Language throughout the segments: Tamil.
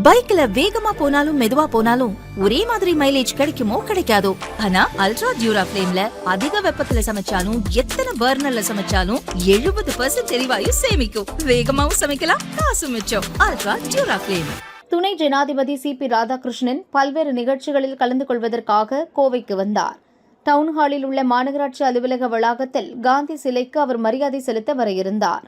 பைக்ல வேகமா போனாலும் மெதுவா போனாலும் ஒரே மாதிரி மைலேஜ் கிடைக்குமோ கிடைக்காதோ. ஆனா அல்ட்ரா டியூரா ஃபிளேம்ல அதிக வெப்பத்துல சமைச்சாலும் எத்தனை பர்னர்ல சமைச்சாலும் 70% எரிவாயு சேமிக்கும். வேகமாவும் சமைக்கலாம், காசு மிச்சம். Ultra டியூரா flame. துணை ஜனாதிபதி சி.பி. ராதாகிருஷ்ணன் பல்வேறு நிகழ்ச்சிகளில் கலந்து கொள்வதற்காக கோவைக்கு வந்தார். டவுன்ஹாலில் உள்ள மாநகராட்சி அலுவலக வளாகத்தில் காந்தி சிலைக்கு அவர் மரியாதை செலுத்த வர இருந்தார்.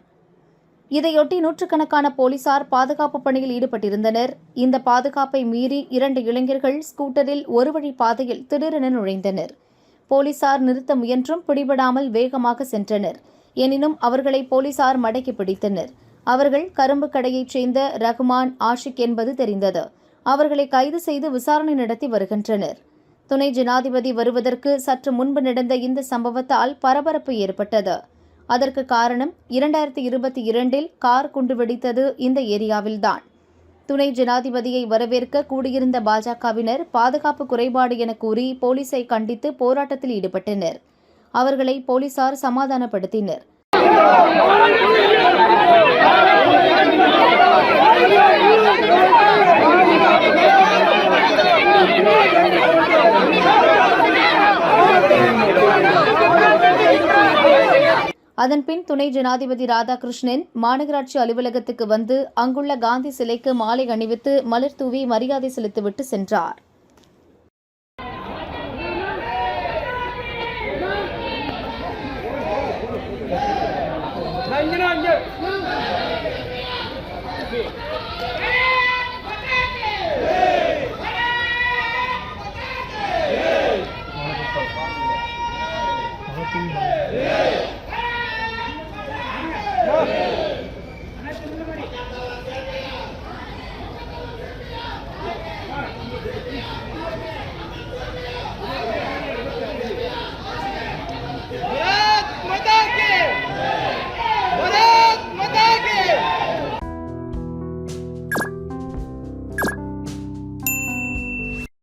இதையொட்டி நூற்றுக்கணக்கான போலீசார் பாதுகாப்பு பணியில் ஈடுபட்டிருந்தனர். இந்த பாதுகாப்பை மீறி 2 இளைஞர்கள் ஸ்கூட்டரில் ஒரு வழி பாதையில் திடீரென நுழைந்தனர். போலீசார் நிறுத்த முயன்றும் பிடிபடாமல் வேகமாக சென்றனர். எனினும் அவர்களை போலீசார் மடக்கி பிடித்தனர். அவர்கள் கரும்பு கடையைச் சேர்ந்த ரகுமான், ஆஷிக் என்பது தெரிந்தது. அவர்களை கைது செய்து விசாரணை நடத்தி வருகின்றனர். துணை ஜனாதிபதி வருவதற்கு சற்று முன்பு நடந்த இந்த சம்பவத்தால் பரபரப்பு ஏற்பட்டது. அதற்கு காரணம் 2022 கார் குண்டு வெடித்தது இந்த ஏரியாவில்தான். துணை ஜனாதிபதியை வரவேற்க கூடியிருந்த பாஜகவினர் பாதுகாப்பு குறைபாடு என கூறி போலீஸை கண்டித்து போராட்டத்தில் ஈடுபட்டனர். அவர்களை போலீசார் சமாதானப்படுத்தினர். அதன்பின் துணை ஜனாதிபதி ராதாகிருஷ்ணன் மாநகராட்சி அலுவலகத்துக்கு வந்து அங்குள்ள காந்தி சிலைக்கு மாலை அணிவித்து மலர் தூவி மரியாதை செலுத்திவிட்டு சென்றார்.